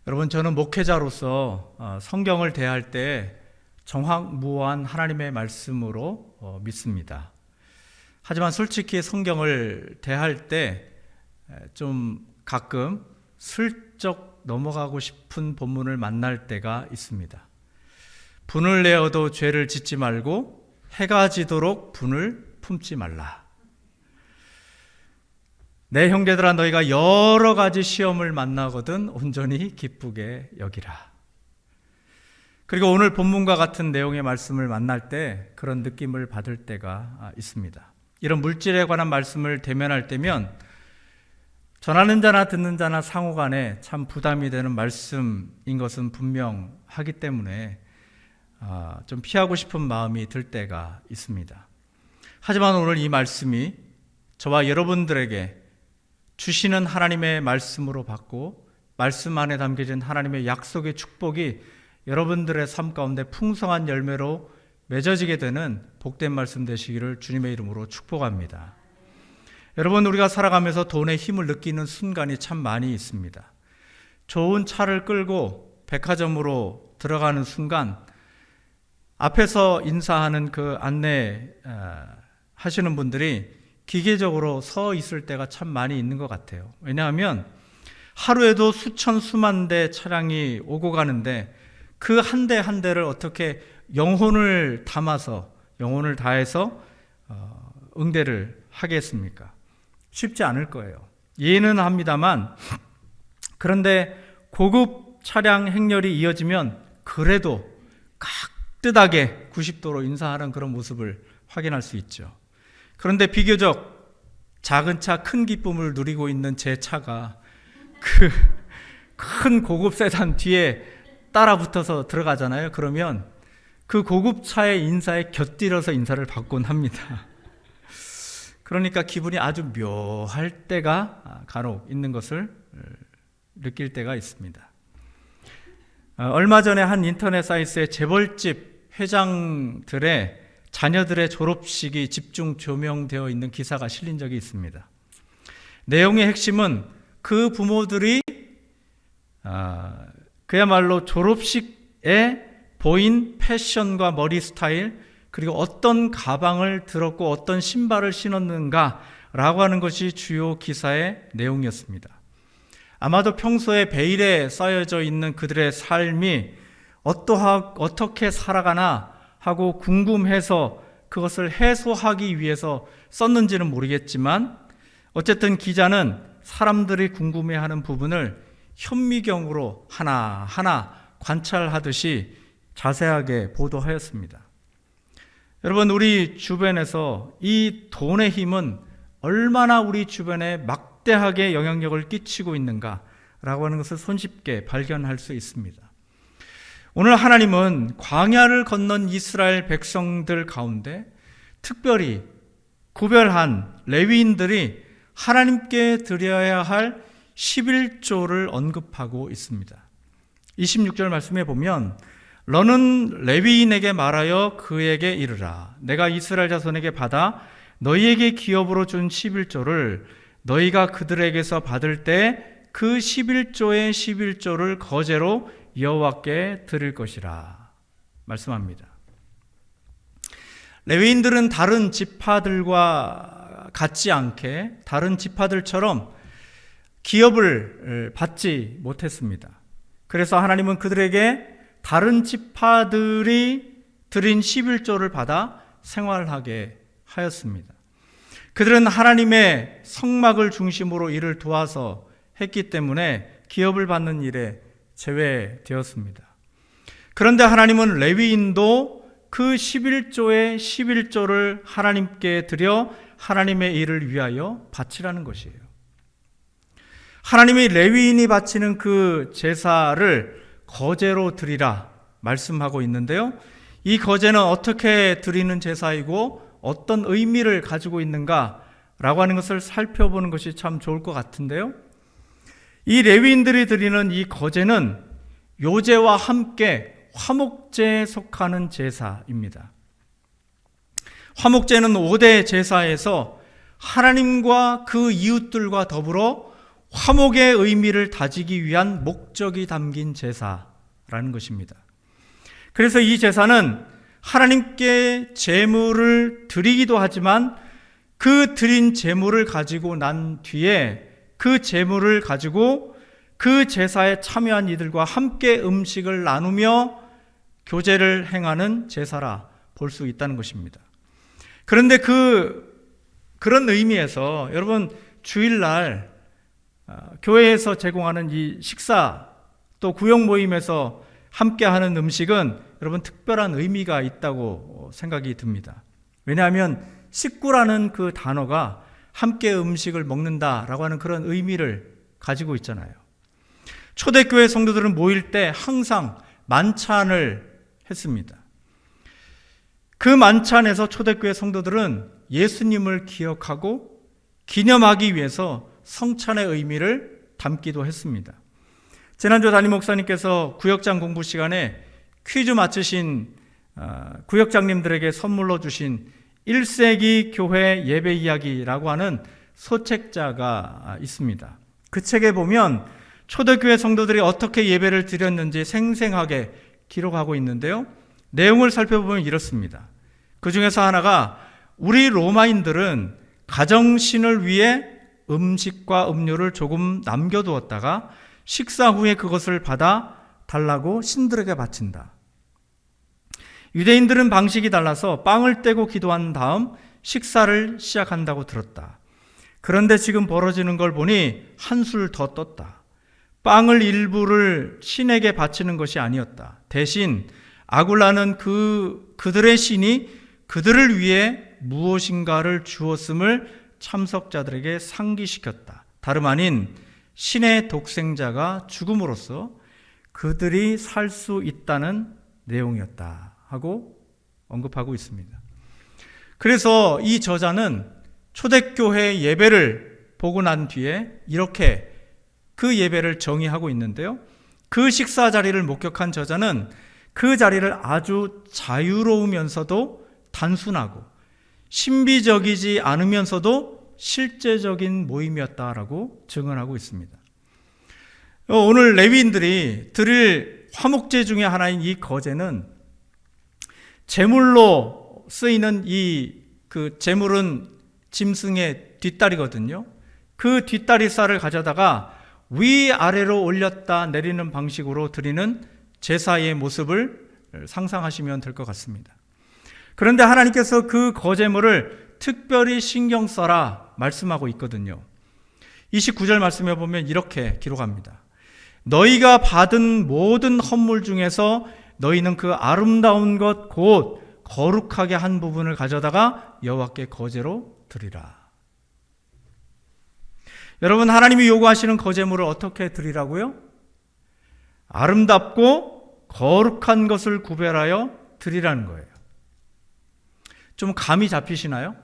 여러분, 저는 목회자로서 성경을 대할 때 정확무한 하나님의 말씀으로 믿습니다. 하지만 솔직히 성경을 대할 때 좀 가끔 슬쩍 넘어가고 싶은 본문을 만날 때가 있습니다. 분을 내어도 죄를 짓지 말고 해가 지도록 분을 품지 말라. 내 형제들아, 너희가 여러 가지 시험을 만나거든 온전히 기쁘게 여기라. 그리고 오늘 본문과 같은 내용의 말씀을 만날 때 그런 느낌을 받을 때가 있습니다. 이런 물질에 관한 말씀을 대면할 때면 전하는 자나 듣는 자나 상호 간에 참 부담이 되는 말씀인 것은 분명하기 때문에 좀 피하고 싶은 마음이 들 때가 있습니다. 하지만 오늘 이 말씀이 저와 여러분들에게 주시는 하나님의 말씀으로 받고 말씀 안에 담겨진 하나님의 약속의 축복이 여러분들의 삶 가운데 풍성한 열매로 맺어지게 되는 복된 말씀 되시기를 주님의 이름으로 축복합니다. 여러분, 우리가 살아가면서 돈의 힘을 느끼는 순간이 참 많이 있습니다. 좋은 차를 끌고 백화점으로 들어가는 순간 앞에서 인사하는 그 안내 하시는 분들이 기계적으로 서 있을 때가 참 많이 있는 것 같아요. 왜냐하면 하루에도 수천 수만 대 차량이 오고 가는데 그 한 대 한 대를 어떻게 영혼을 담아서 영혼을 다해서 응대를 하겠습니까? 쉽지 않을 거예요. 이해는 합니다만, 그런데 고급 차량 행렬이 이어지면 그래도 깍듯하게 90도로 인사하는 그런 모습을 확인할 수 있죠. 그런데 비교적 작은 차 큰 기쁨을 누리고 있는 제 차가 그 큰 고급 세단 뒤에 따라 붙어서 들어가잖아요. 그러면 그 고급 차의 인사에 곁들여서 인사를 받곤 합니다. 그러니까 기분이 아주 묘할 때가 간혹 있는 것을 느낄 때가 있습니다. 얼마 전에 한 인터넷 사이트에 재벌집 회장들의 자녀들의 졸업식이 집중 조명되어 있는 기사가 실린 적이 있습니다. 내용의 핵심은 그 부모들이 그야말로 졸업식에 보인 패션과 머리 스타일, 그리고 어떤 가방을 들었고 어떤 신발을 신었는가라고 하는 것이 주요 기사의 내용이었습니다. 아마도 평소에 베일에 쌓여져 있는 그들의 삶이 어떻게 살아가나 하고 궁금해서 그것을 해소하기 위해서 썼는지는 모르겠지만, 어쨌든 기자는 사람들이 궁금해하는 부분을 현미경으로 하나하나 관찰하듯이 자세하게 보도하였습니다. 여러분, 우리 주변에서 이 돈의 힘은 얼마나 우리 주변에 막대하게 영향력을 끼치고 있는가라고 하는 것을 손쉽게 발견할 수 있습니다. 오늘 하나님은 광야를 건넌 이스라엘 백성들 가운데 특별히 구별한 레위인들이 하나님께 드려야 할 11조를 언급하고 있습니다. 26절 말씀에 보면 너는 레위인에게 말하여 그에게 이르라. 내가 이스라엘 자손에게 받아 너희에게 기업으로 준 11조를 너희가 그들에게서 받을 때 그 11조의 11조를 거제로 여호와께 드릴 것이라 말씀합니다. 레위인들은 다른 지파들과 같지 않게 다른 지파들처럼 기업을 받지 못했습니다. 그래서 하나님은 그들에게 다른 지파들이 드린 11조를 받아 생활하게 하였습니다. 그들은 하나님의 성막을 중심으로 일을 도와서 했기 때문에 기업을 받는 일에 제외되었습니다. 그런데 하나님은 레위인도 그 11조의 11조를 하나님께 드려 하나님의 일을 위하여 바치라는 것이에요. 하나님이 레위인이 바치는 그 제사를 거제로 드리라 말씀하고 있는데요. 이 거제는 어떻게 드리는 제사이고 어떤 의미를 가지고 있는가라고 하는 것을 살펴보는 것이 참 좋을 것 같은데요. 이 레위인들이 드리는 이 거제는 요제와 함께 화목제에 속하는 제사입니다. 화목제는 5대 제사에서 하나님과 그 이웃들과 더불어 화목의 의미를 다지기 위한 목적이 담긴 제사라는 것입니다. 그래서 이 제사는 하나님께 제물을 드리기도 하지만 그 드린 제물을 가지고 난 뒤에 그 제물을 가지고 그 제사에 참여한 이들과 함께 음식을 나누며 교제를 행하는 제사라 볼 수 있다는 것입니다. 그런데 그런 의미에서 여러분 주일날 교회에서 제공하는 이 식사 또 구역 모임에서 함께하는 음식은 여러분 특별한 의미가 있다고 생각이 듭니다. 왜냐하면 식구라는 그 단어가 함께 음식을 먹는다라고 하는 그런 의미를 가지고 있잖아요. 초대교회 성도들은 모일 때 항상 만찬을 했습니다. 그 만찬에서 초대교회 성도들은 예수님을 기억하고 기념하기 위해서 성찬의 의미를 담기도 했습니다. 지난주 담임 목사님께서 구역장 공부 시간에 퀴즈 맞추신 구역장님들에게 선물로 주신 1세기 교회 예배 이야기라고 하는 소책자가 있습니다. 그 책에 보면 초대교회 성도들이 어떻게 예배를 드렸는지 생생하게 기록하고 있는데요. 내용을 살펴보면 이렇습니다. 그 중에서 하나가 우리 로마인들은 가정신을 위해 음식과 음료를 조금 남겨두었다가 식사 후에 그것을 받아 달라고 신들에게 바친다. 유대인들은 방식이 달라서 빵을 떼고 기도한 다음 식사를 시작한다고 들었다. 그런데 지금 벌어지는 걸 보니 한술 더 떴다. 빵을 일부를 신에게 바치는 것이 아니었다. 대신 아굴라는 그들의 신이 그들을 위해 무엇인가를 주었음을 참석자들에게 상기시켰다. 다름 아닌 신의 독생자가 죽음으로써 그들이 살 수 있다는 내용이었다 하고 언급하고 있습니다. 그래서 이 저자는 초대교회 예배를 보고 난 뒤에 이렇게 그 예배를 정의하고 있는데요. 그 식사 자리를 목격한 저자는 그 자리를 아주 자유로우면서도 단순하고 신비적이지 않으면서도 실제적인 모임이었다라고 증언하고 있습니다. 오늘 레위인들이 드릴 화목제 중에 하나인 이 거제는 제물로 쓰이는 그 제물은 짐승의 뒷다리거든요. 그 뒷다리살을 가져다가 위아래로 올렸다 내리는 방식으로 드리는 제사의 모습을 상상하시면 될 것 같습니다. 그런데 하나님께서 그 거제물을 특별히 신경 써라 말씀하고 있거든요. 29절 말씀에 보면 이렇게 기록합니다. 너희가 받은 모든 헌물 중에서 너희는 그 아름다운 것 곧 거룩하게 한 부분을 가져다가 여호와께 거제로 드리라. 여러분, 하나님이 요구하시는 거제물을 어떻게 드리라고요? 아름답고 거룩한 것을 구별하여 드리라는 거예요. 좀 감이 잡히시나요?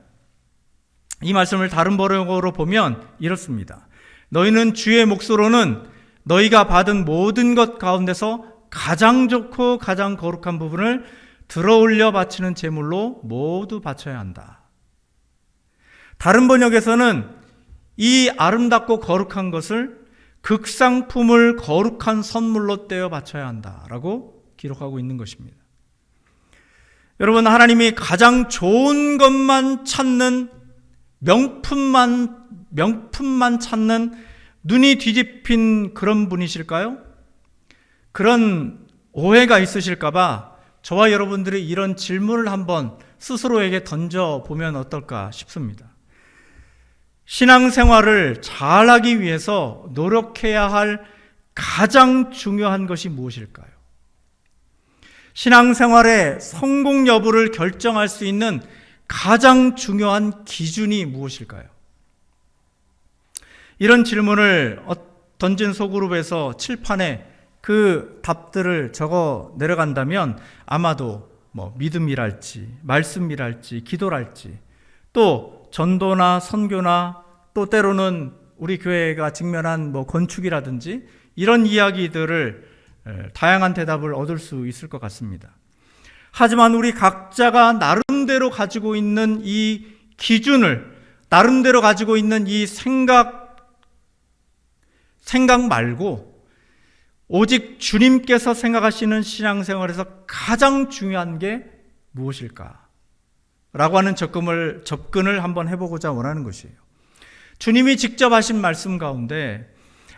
이 말씀을 다른 번역으로 보면 이렇습니다. 너희는 주의 몫으로는 너희가 받은 모든 것 가운데서 가장 좋고 가장 거룩한 부분을 들어올려 바치는 제물로 모두 바쳐야 한다. 다른 번역에서는 이 아름답고 거룩한 것을 극상품을 거룩한 선물로 떼어 바쳐야 한다라고 기록하고 있는 것입니다. 여러분, 하나님이 가장 좋은 것만 찾는 명품만 찾는 눈이 뒤집힌 그런 분이실까요? 그런 오해가 있으실까봐 저와 여러분들이 이런 질문을 한번 스스로에게 던져보면 어떨까 싶습니다. 신앙생활을 잘하기 위해서 노력해야 할 가장 중요한 것이 무엇일까요? 신앙생활의 성공 여부를 결정할 수 있는 가장 중요한 기준이 무엇일까요? 이런 질문을 던진 소그룹에서 칠판에 그 답들을 적어 내려간다면 아마도 믿음이랄지 말씀이랄지 기도랄지 또 전도나 선교나 또 때로는 우리 교회가 직면한 건축이라든지 이런 이야기들을 다양한 대답을 얻을 수 있을 것 같습니다. 하지만 우리 각자가 나름대로 가지고 있는 이 기준을, 나름대로 가지고 있는 이 생각, 생각 말고 오직 주님께서 생각하시는 신앙생활에서 가장 중요한 게 무엇일까? 라고 하는 접근을 한번 해보고자 원하는 것이에요. 주님이 직접 하신 말씀 가운데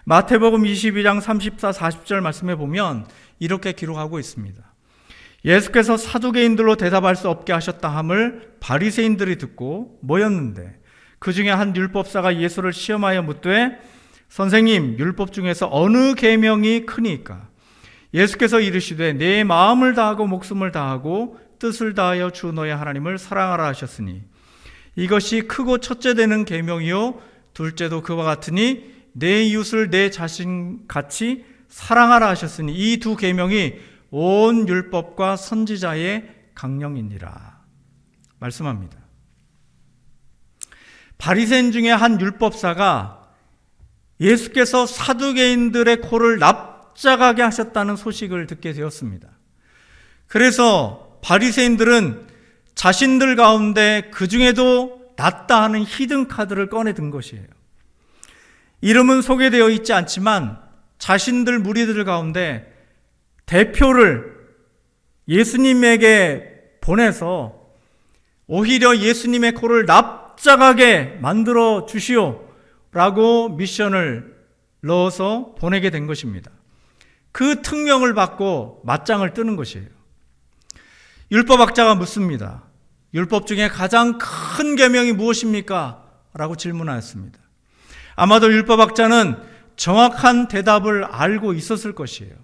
마태복음 22장 34, 40절 말씀에 보면 이렇게 기록하고 있습니다. 예수께서 사두개인들로 대답할 수 없게 하셨다 함을 바리새인들이 듣고 모였는데 그 중에 한 율법사가 예수를 시험하여 묻되 선생님, 율법 중에서 어느 계명이 크니까? 예수께서 이르시되 내 마음을 다하고 목숨을 다하고 뜻을 다하여 주 너의 하나님을 사랑하라 하셨으니 이것이 크고 첫째 되는 계명이요 둘째도 그와 같으니 내 이웃을 내 자신같이 사랑하라 하셨으니 이 두 계명이 온 율법과 선지자의 강령이니라 말씀합니다. 바리새인 중에 한 율법사가 예수께서 사두개인들의 코를 납작하게 하셨다는 소식을 듣게 되었습니다. 그래서 바리새인들은 자신들 가운데 그 중에도 낫다 하는 히든 카드를 꺼내 든 것이에요. 이름은 소개되어 있지 않지만 자신들 무리들 가운데 대표를 예수님에게 보내서 오히려 예수님의 코를 납작하게 만들어 주시오 라고 미션을 넣어서 보내게 된 것입니다. 그 특명을 받고 맞짱을 뜨는 것이에요. 율법학자가 묻습니다. 율법 중에 가장 큰 계명이 무엇입니까? 라고 질문하였습니다. 아마도 율법학자는 정확한 대답을 알고 있었을 것이에요.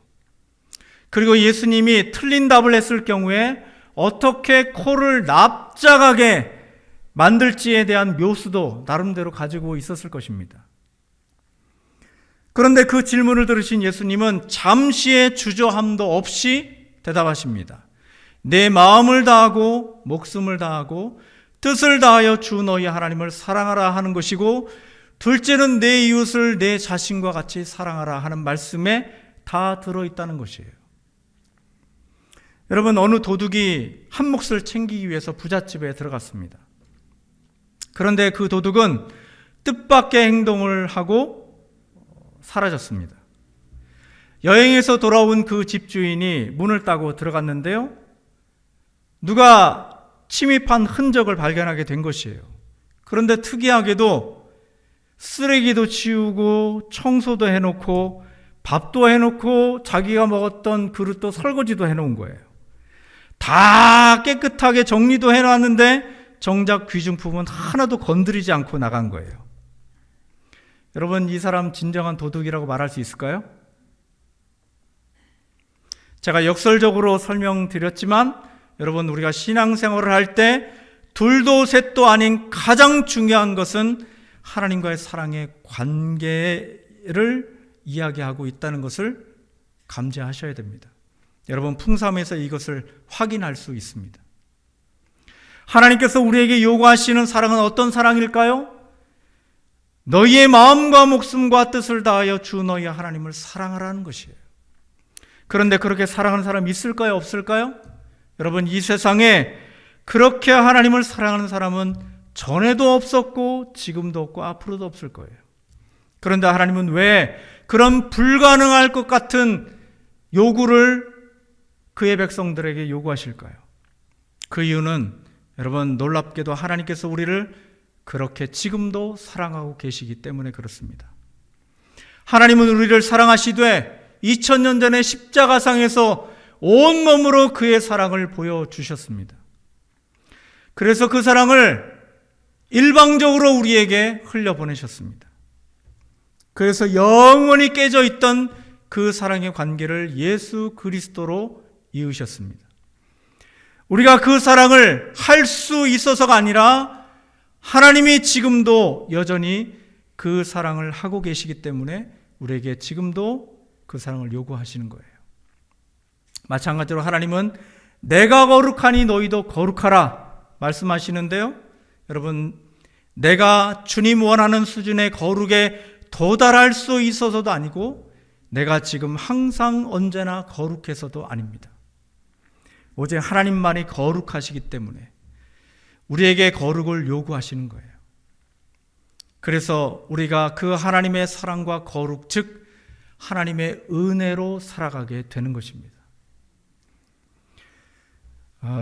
그리고 예수님이 틀린 답을 했을 경우에 어떻게 코를 납작하게 만들지에 대한 묘수도 나름대로 가지고 있었을 것입니다. 그런데 그 질문을 들으신 예수님은 잠시의 주저함도 없이 대답하십니다. 내 마음을 다하고 목숨을 다하고 뜻을 다하여 주 너희 하나님을 사랑하라 하는 것이고 둘째는 내 이웃을 내 자신과 같이 사랑하라 하는 말씀에 다 들어있다는 것이에요. 여러분, 어느 도둑이 한 몫을 챙기기 위해서 부잣집에 들어갔습니다. 그런데 그 도둑은 뜻밖의 행동을 하고 사라졌습니다. 여행에서 돌아온 그 집주인이 문을 따고 들어갔는데요, 누가 침입한 흔적을 발견하게 된 것이에요. 그런데 특이하게도 쓰레기도 치우고 청소도 해놓고 밥도 해놓고 자기가 먹었던 그릇도 설거지도 해놓은 거예요. 다 깨끗하게 정리도 해놨는데 정작 귀중품은 하나도 건드리지 않고 나간 거예요. 여러분, 이 사람 진정한 도둑이라고 말할 수 있을까요? 제가 역설적으로 설명드렸지만 여러분, 우리가 신앙생활을 할 때 둘도 셋도 아닌 가장 중요한 것은 하나님과의 사랑의 관계를 이야기하고 있다는 것을 감지하셔야 됩니다. 여러분, 풍삼에서 이것을 확인할 수 있습니다. 하나님께서 우리에게 요구하시는 사랑은 어떤 사랑일까요? 너희의 마음과 목숨과 뜻을 다하여 주 너희 하나님을 사랑하라는 것이에요. 그런데 그렇게 사랑하는 사람이 있을까요? 없을까요? 여러분, 이 세상에 그렇게 하나님을 사랑하는 사람은 전에도 없었고 지금도 없고 앞으로도 없을 거예요. 그런데 하나님은 왜 그런 불가능할 것 같은 요구를 그의 백성들에게 요구하실까요? 그 이유는 여러분, 놀랍게도 하나님께서 우리를 그렇게 지금도 사랑하고 계시기 때문에 그렇습니다. 하나님은 우리를 사랑하시되 2000년 전에 십자가상에서 온몸으로 그의 사랑을 보여주셨습니다. 그래서 그 사랑을 일방적으로 우리에게 흘려보내셨습니다. 그래서 영원히 깨져 있던 그 사랑의 관계를 예수 그리스도로 이으셨습니다. 우리가 그 사랑을 할 수 있어서가 아니라 하나님이 지금도 여전히 그 사랑을 하고 계시기 때문에 우리에게 지금도 그 사랑을 요구하시는 거예요. 마찬가지로 하나님은 내가 거룩하니 너희도 거룩하라 말씀하시는데요, 여러분, 내가 주님 원하는 수준의 거룩에 도달할 수 있어서도 아니고 내가 지금 항상 언제나 거룩해서도 아닙니다. 오직 하나님만이 거룩하시기 때문에 우리에게 거룩을 요구하시는 거예요. 그래서 우리가 그 하나님의 사랑과 거룩, 즉 하나님의 은혜로 살아가게 되는 것입니다.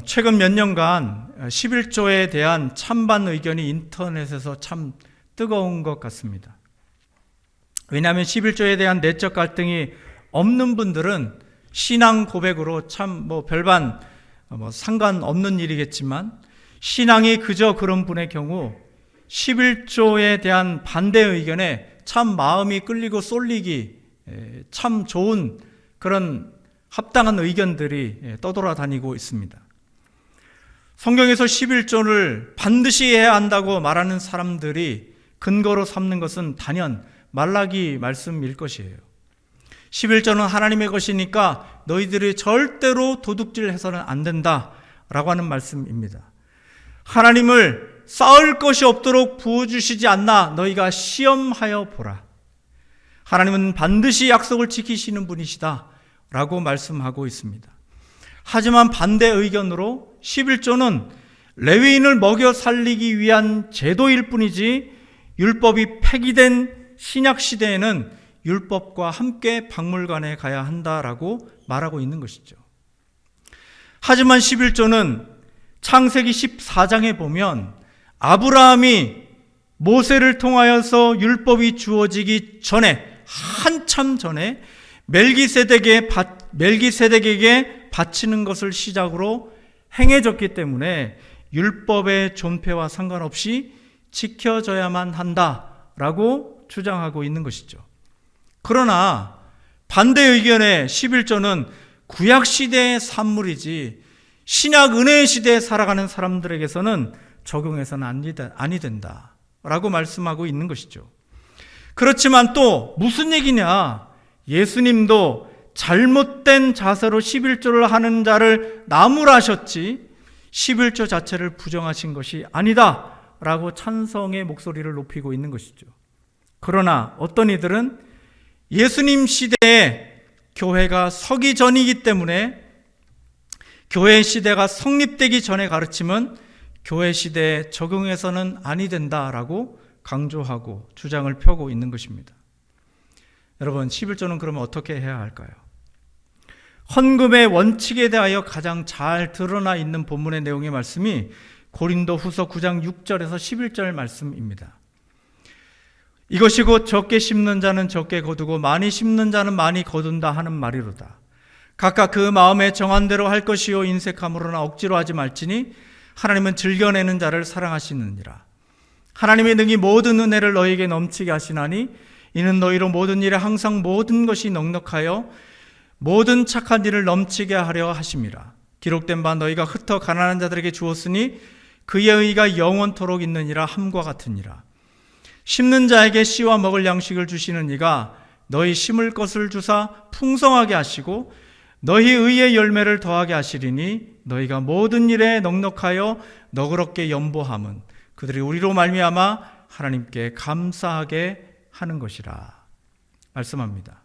최근 몇 년간 11조에 대한 찬반 의견이 인터넷에서 참 뜨거운 것 같습니다. 왜냐하면 11조에 대한 내적 갈등이 없는 분들은 신앙 고백으로 참 별반 상관없는 일이겠지만, 신앙이 그저 그런 분의 경우 11조에 대한 반대 의견에 참 마음이 끌리고 쏠리기 참 좋은 그런 합당한 의견들이 떠돌아다니고 있습니다. 성경에서 11조를 반드시 해야 한다고 말하는 사람들이 근거로 삼는 것은 단연 말라기 말씀일 것이에요. 11조는 하나님의 것이니까 너희들이 절대로 도둑질해서는 안 된다라고 하는 말씀입니다. 하나님을 쌓을 것이 없도록 부어주시지 않나 너희가 시험하여 보라. 하나님은 반드시 약속을 지키시는 분이시다 라고 말씀하고 있습니다. 하지만 반대 의견으로 11조는 레위인을 먹여 살리기 위한 제도일 뿐이지 율법이 폐기된 신약 시대에는 율법과 함께 박물관에 가야 한다라고 말하고 있는 것이죠. 하지만 11조는 창세기 14장에 보면 아브라함이 모세를 통하여서 율법이 주어지기 전에, 한참 전에 멜기세덱에게 바치는 것을 시작으로 행해졌기 때문에 율법의 존폐와 상관없이 지켜져야만 한다라고 주장하고 있는 것이죠. 그러나 반대 의견의 11조는 구약시대의 산물이지 신약 은혜의 시대에 살아가는 사람들에게서는 적용해서는 아니 된다라고 말씀하고 있는 것이죠. 그렇지만 또 무슨 얘기냐? 예수님도 잘못된 자세로 11조를 하는 자를 나무라셨지 11조 자체를 부정하신 것이 아니다라고 찬성의 목소리를 높이고 있는 것이죠. 그러나 어떤 이들은 예수님 시대에 교회가 서기 전이기 때문에 교회 시대가 성립되기 전에 가르침은 교회 시대에 적용해서는 아니 된다라고 강조하고 주장을 펴고 있는 것입니다. 여러분, 11조는 그러면 어떻게 해야 할까요? 헌금의 원칙에 대하여 가장 잘 드러나 있는 본문의 내용의 말씀이 고린도 후서 9장 6절에서 11절 말씀입니다. 이것이 곧 적게 심는 자는 적게 거두고 많이 심는 자는 많이 거둔다 하는 말이로다. 각각 그 마음에 정한 대로 할 것이요 인색함으로나 억지로 하지 말지니 하나님은 즐겨내는 자를 사랑하시느니라. 하나님의 능히 모든 은혜를 너희에게 넘치게 하시나니 이는 너희로 모든 일에 항상 모든 것이 넉넉하여 모든 착한 일을 넘치게 하려 하심이라. 기록된 바 너희가 흩어 가난한 자들에게 주었으니 그의 의가 영원토록 있느니라 함과 같으니라. 심는 자에게 씨와 먹을 양식을 주시는 이가 너희 심을 것을 주사 풍성하게 하시고 너희 의의 열매를 더하게 하시리니 너희가 모든 일에 넉넉하여 너그럽게 연보함은 그들이 우리로 말미암아 하나님께 감사하게 하는 것이라 말씀합니다.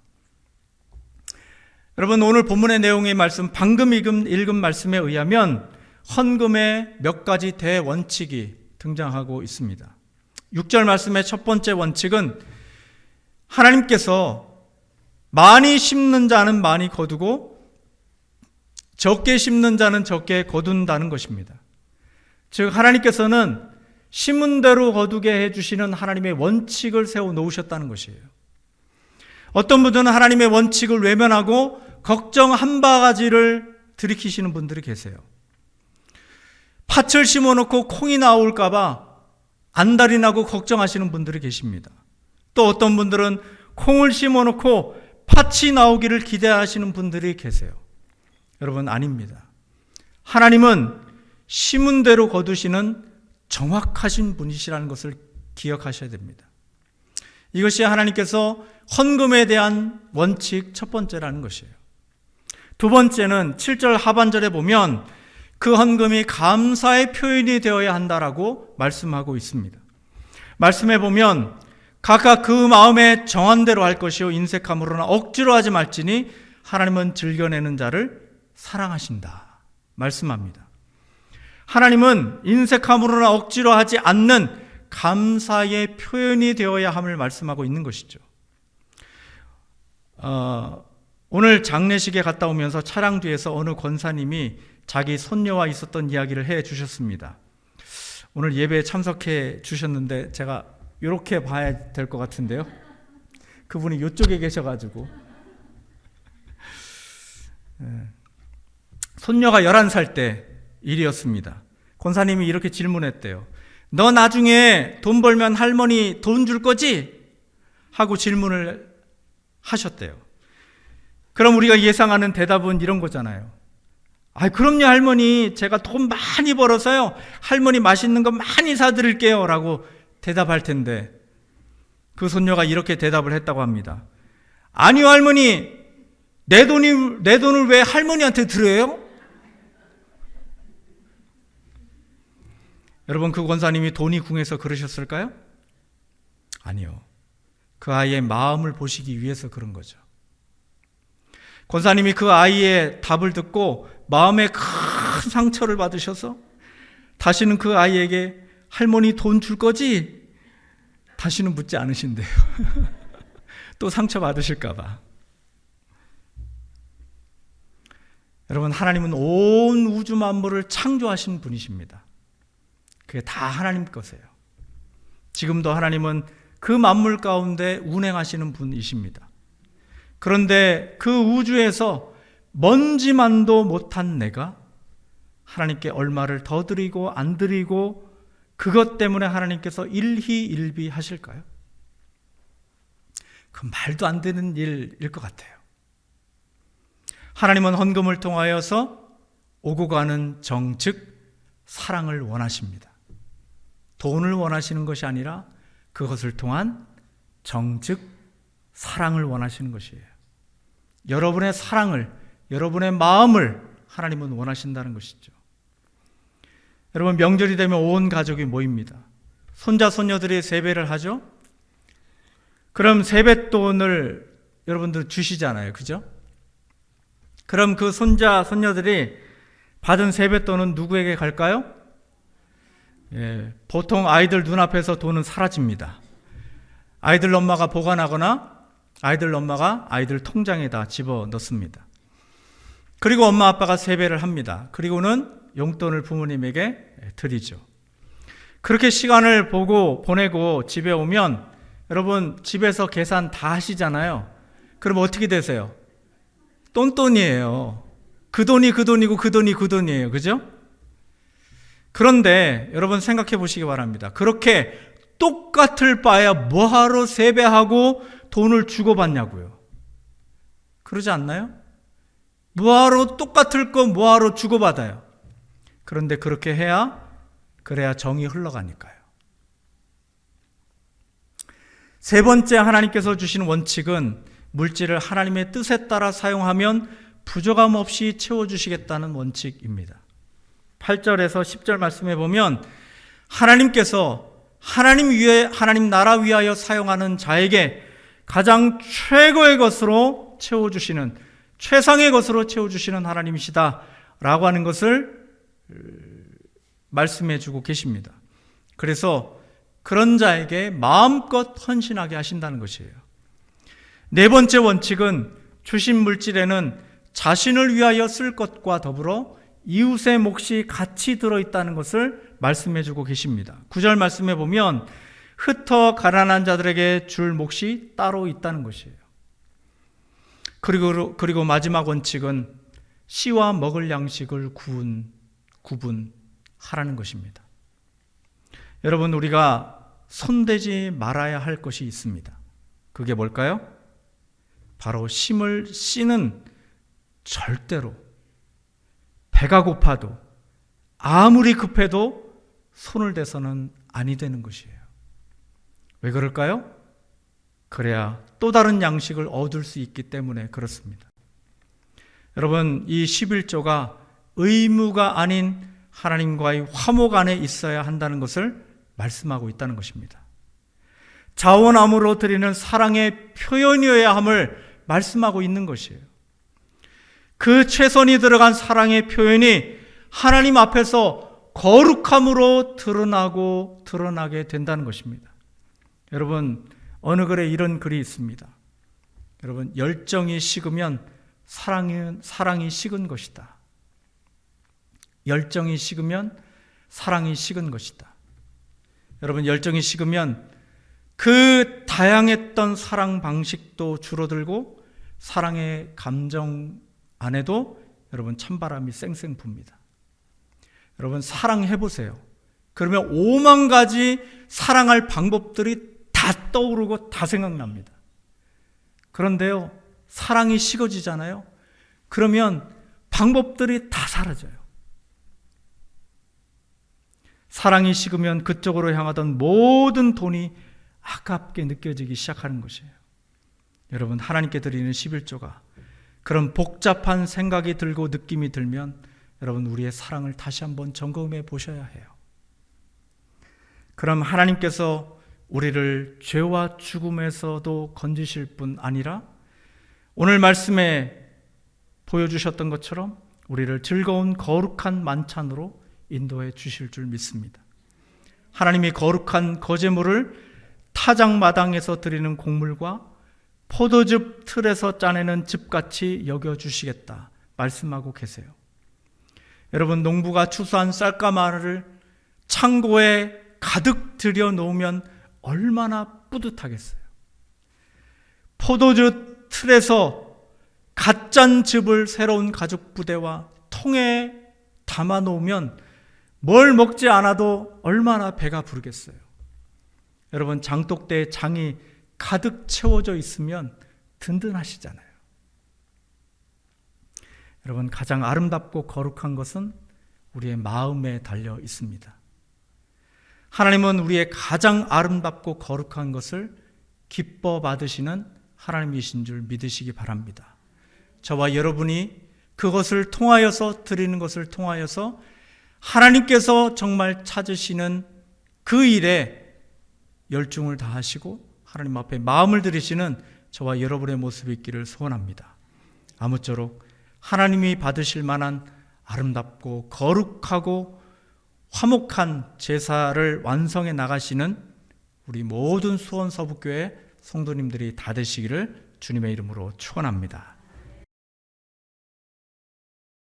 여러분, 오늘 본문의 내용의 말씀, 방금 읽은 말씀에 의하면 헌금의 몇 가지 대원칙이 등장하고 있습니다. 6절 말씀의 첫 번째 원칙은 하나님께서 많이 심는 자는 많이 거두고 적게 심는 자는 적게 거둔다는 것입니다. 즉 하나님께서는 심은 대로 거두게 해주시는 하나님의 원칙을 세워놓으셨다는 것이에요. 어떤 분들은 하나님의 원칙을 외면하고 걱정 한 바가지를 들이키시는 분들이 계세요. 팥을 심어놓고 콩이 나올까 봐 안달이 나고 걱정하시는 분들이 계십니다. 또 어떤 분들은 콩을 심어놓고 팥이 나오기를 기대하시는 분들이 계세요. 여러분, 아닙니다. 하나님은 심은 대로 거두시는 정확하신 분이시라는 것을 기억하셔야 됩니다. 이것이 하나님께서 헌금에 대한 원칙 첫 번째라는 것이에요. 두 번째는 7절 하반절에 보면 그 헌금이 감사의 표현이 되어야 한다라고 말씀하고 있습니다. 말씀해 보면 각각 그 마음에 정한 대로 할 것이요 인색함으로나 억지로 하지 말지니 하나님은 즐겨내는 자를 사랑하신다 말씀합니다. 하나님은 인색함으로나 억지로 하지 않는 감사의 표현이 되어야 함을 말씀하고 있는 것이죠. 오늘 장례식에 갔다 오면서 차량 뒤에서 어느 권사님이 자기 손녀와 있었던 이야기를 해 주셨습니다. 오늘 예배에 참석해 주셨는데 제가 이렇게 봐야 될 것 같은데요. 그분이 이쪽에 계셔가지고 손녀가 11살 때 일이었습니다. 권사님이 이렇게 질문했대요. 너 나중에 돈 벌면 할머니 돈 줄 거지? 하고 질문을 하셨대요. 그럼 우리가 예상하는 대답은 이런 거잖아요. 그럼요 할머니, 제가 돈 많이 벌어서요 할머니 맛있는 거 많이 사드릴게요 라고 대답할 텐데, 그 손녀가 이렇게 대답을 했다고 합니다. 아니요 할머니, 내 돈을 왜 할머니한테 드려요? 여러분, 그 권사님이 돈이 궁해서 그러셨을까요? 아니요. 그 아이의 마음을 보시기 위해서 그런 거죠. 권사님이 그 아이의 답을 듣고 마음에 큰 상처를 받으셔서 다시는 그 아이에게 할머니 돈 줄 거지? 다시는 묻지 않으신대요. 또 상처 받으실까 봐. 여러분, 하나님은 온 우주 만물을 창조하신 분이십니다. 그게 다 하나님 것이에요. 지금도 하나님은 그 만물 가운데 운행하시는 분이십니다. 그런데 그 우주에서 먼지만도 못한 내가 하나님께 얼마를 더 드리고 안 드리고 그것 때문에 하나님께서 일희일비 하실까요? 그 말도 안 되는 일일 것 같아요. 하나님은 헌금을 통하여서 오고 가는 정, 즉 사랑을 원하십니다. 돈을 원하시는 것이 아니라 그것을 통한 정, 즉 사랑을 원하시는 것이에요. 여러분의 사랑을, 여러분의 마음을 하나님은 원하신다는 것이죠. 여러분, 명절이 되면 온 가족이 모입니다. 손자, 손녀들이 세배를 하죠? 그럼 세뱃돈을 여러분들 주시잖아요. 그죠? 그럼 그 손자, 손녀들이 받은 세뱃돈은 누구에게 갈까요? 보통 아이들 눈앞에서 돈은 사라집니다. 아이들 엄마가 보관하거나 아이들 엄마가 아이들 통장에다 집어넣습니다. 그리고 엄마 아빠가 세배를 합니다. 그리고는 용돈을 부모님에게 드리죠. 그렇게 시간을 보내고 집에 오면 여러분, 집에서 계산 다 하시잖아요. 그럼 어떻게 되세요? 똔똔이에요. 그 돈이 그 돈이고 그 돈이 그 돈이에요. 그죠? 그런데 여러분 생각해 보시기 바랍니다. 그렇게 똑같을 바에야 뭐하러 세배하고 돈을 주고받냐고요. 그러지 않나요? 뭐하러 똑같을 거 뭐하러 주고받아요. 그런데 그렇게 그래야 정이 흘러가니까요. 세 번째, 하나님께서 주신 원칙은 물질을 하나님의 뜻에 따라 사용하면 부족함 없이 채워주시겠다는 원칙입니다. 8절에서 10절 말씀해 보면 하나님께서 하나님 나라 위하여 사용하는 자에게 가장 최고의 것으로 채워주시는, 최상의 것으로 채워주시는 하나님이시다 라고 하는 것을 말씀해 주고 계십니다. 그래서 그런 자에게 마음껏 헌신하게 하신다는 것이에요. 네 번째 원칙은 주신 물질에는 자신을 위하여 쓸 것과 더불어 이웃의 몫이 같이 들어있다는 것을 말씀해 주고 계십니다. 9절 말씀해 보면 흩어 가난한 자들에게 줄 몫이 따로 있다는 것이에요. 그리고 마지막 원칙은 씨와 먹을 양식을 구분하라는 것입니다. 여러분, 우리가 손대지 말아야 할 것이 있습니다. 그게 뭘까요? 바로 심을 씨는 절대로 배가 고파도 아무리 급해도 손을 대서는 아니 되는 것이에요. 왜 그럴까요? 그래야 또 다른 양식을 얻을 수 있기 때문에 그렇습니다. 여러분, 이 11조가 의무가 아닌 하나님과의 화목 안에 있어야 한다는 것을 말씀하고 있다는 것입니다. 자원함으로 드리는 사랑의 표현이어야 함을 말씀하고 있는 것이에요. 그 최선이 들어간 사랑의 표현이 하나님 앞에서 거룩함으로 드러나게 된다는 것입니다. 여러분, 어느 글에 이런 글이 있습니다. 여러분, 열정이 식으면 사랑이 식은 것이다. 열정이 식으면 사랑이 식은 것이다. 여러분, 열정이 식으면 그 다양했던 사랑 방식도 줄어들고 사랑의 감정 안에도 여러분 찬바람이 쌩쌩 붑니다. 여러분, 사랑해보세요. 그러면 5만 가지 사랑할 방법들이 다 떠오르고 다 생각납니다. 그런데요, 사랑이 식어지잖아요. 그러면 방법들이 다 사라져요. 사랑이 식으면 그쪽으로 향하던 모든 돈이 아깝게 느껴지기 시작하는 것이에요. 여러분, 하나님께 드리는 11조가 그런 복잡한 생각이 들고 느낌이 들면 여러분, 우리의 사랑을 다시 한번 점검해 보셔야 해요. 그럼 하나님께서 우리를 죄와 죽음에서도 건지실 뿐 아니라 오늘 말씀에 보여주셨던 것처럼 우리를 즐거운 거룩한 만찬으로 인도해 주실 줄 믿습니다. 하나님이 거룩한 거제물을 타작마당에서 드리는 곡물과 포도즙 틀에서 짜내는 즙같이 여겨주시겠다 말씀하고 계세요. 여러분, 농부가 추수한 쌀가마를 창고에 가득 들여놓으면 얼마나 뿌듯하겠어요. 포도즙 틀에서 갓 짠 즙을 새로운 가죽 부대와 통에 담아놓으면 뭘 먹지 않아도 얼마나 배가 부르겠어요. 여러분, 장독대에 장이 가득 채워져 있으면 든든하시잖아요. 여러분, 가장 아름답고 거룩한 것은 우리의 마음에 달려 있습니다. 하나님은 우리의 가장 아름답고 거룩한 것을 기뻐 받으시는 하나님이신 줄 믿으시기 바랍니다. 저와 여러분이 그것을 통하여서 드리는 것을 통하여서 하나님께서 정말 찾으시는 그 일에 열중을 다하시고 하나님 앞에 마음을 들이시는 저와 여러분의 모습이 있기를 소원합니다. 아무쪼록 하나님이 받으실 만한 아름답고 거룩하고 화목한 제사를 완성해 나가시는 우리 모든 수원 서북교회 성도님들이 다 되시기를 주님의 이름으로 축원합니다.